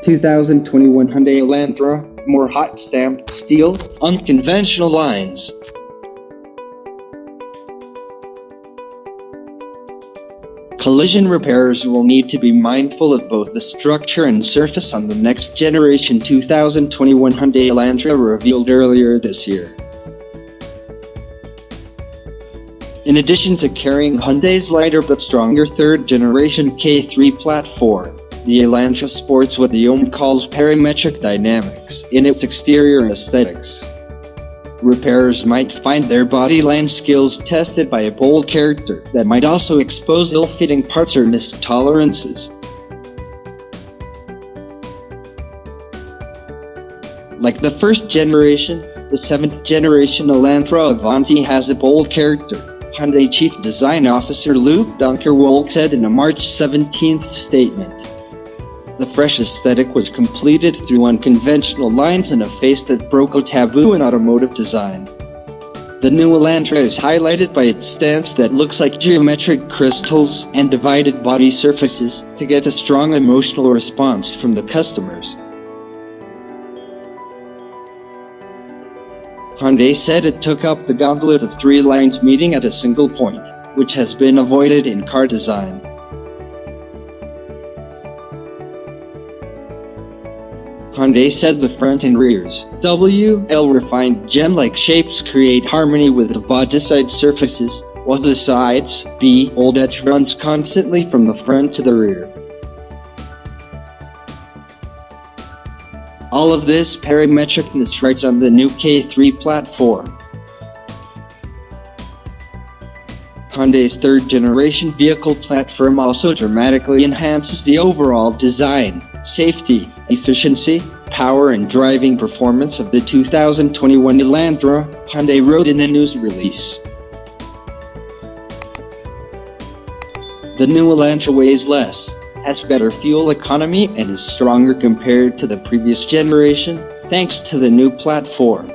2021 Hyundai Elantra More hot stamped steel, unconventional lines. Collision repairers will need to be mindful of both the structure and surface on the next generation 2021 Hyundai Elantra revealed earlier this year. In addition to carrying Hyundai's lighter but stronger third-generation K3 platform, the Elantra sports what the OEM calls Parametric Dynamics in its exterior aesthetics. Repairers might find their body line skills tested by a bold character that might also expose ill-fitting parts or missed tolerances. Like the first generation, the 7th generation Elantra Avanti has a bold character, Hyundai Chief Design Officer Luke Dunkerwolke said in a March 17th statement. The fresh aesthetic was completed through unconventional lines and a face that broke a taboo in automotive design. The new Elantra is highlighted by its stance that looks like geometric crystals and divided body surfaces to get a strong emotional response from the customers. Hyundai said it took up the gauntlet of 3 lines meeting at a single point, which has been avoided in car design. Hyundai said the front and rear's WL refined gem-like shapes create harmony with the body-side surfaces, while the sides bold edge runs constantly from the front to the rear. All of this parametricness rides on the new K3 platform. Hyundai's third-generation vehicle platform also dramatically enhances the overall design, safety, efficiency, power and driving performance of the 2021 Elantra, Hyundai wrote in a news release. The new Elantra weighs less, has better fuel economy and is stronger compared to the previous generation, thanks to the new platform.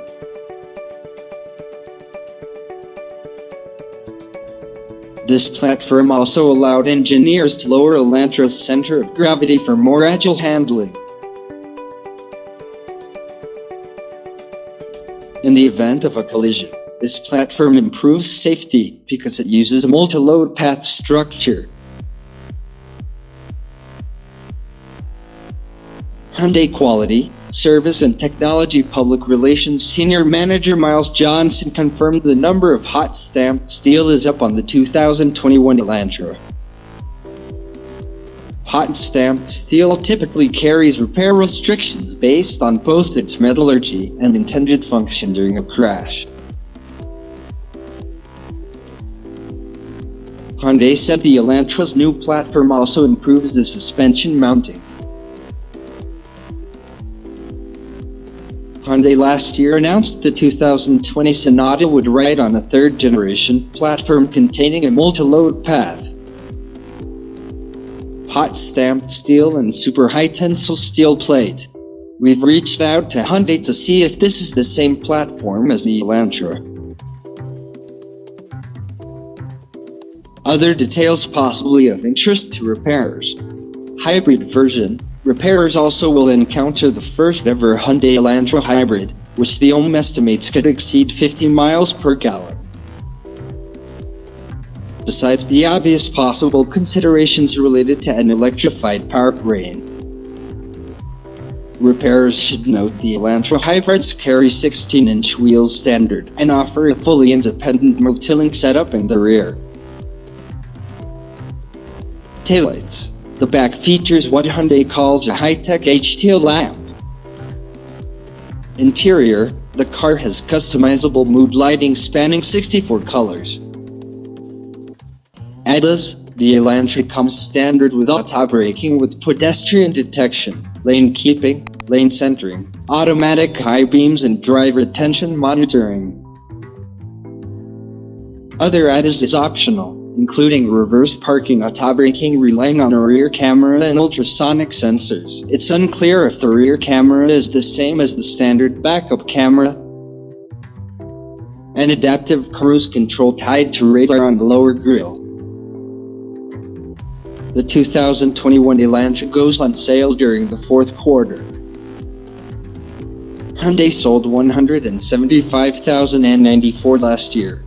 This platform also allowed engineers to lower Elantra's center of gravity for more agile handling. In the event of a collision, this platform improves safety because it uses a multi-load path structure. Hyundai Quality, Service and Technology Public Relations Senior Manager Miles Johnson confirmed the number of hot stamped steel is up on the 2021 Elantra. Hot stamped steel typically carries repair restrictions based on both its metallurgy and intended function during a crash. Hyundai said the Elantra's new platform also improves the suspension mounting. Hyundai last year announced the 2020 Sonata would ride on a third-generation platform containing a multi-load path. Hot stamped steel and super high tensile steel plate. We've reached out to Hyundai to see if this is the same platform as the Elantra. Other details possibly of interest to repairers. Hybrid version. Repairers also will encounter the first ever Hyundai Elantra hybrid, which the OEM estimates could exceed 50 miles per gallon. Besides the obvious possible considerations related to an electrified powertrain, repairers should note the Elantra hybrids carry 16-inch wheels standard and offer a fully independent multi-link setup in the rear. Taillights. The back features what Hyundai calls a high-tech HTL lamp. Interior, the car has customizable mood lighting spanning 64 colors. ADAS, the Elantra comes standard with auto braking with pedestrian detection, lane keeping, lane centering, automatic high beams and driver attention monitoring. Other ADAS is optional, including reverse parking, auto braking, relying on a rear camera and ultrasonic sensors. It's unclear if the rear camera is the same as the standard backup camera. An adaptive cruise control tied to radar on the lower grille. The 2021 Elantra goes on sale during the fourth quarter. Hyundai sold 175,094 last year.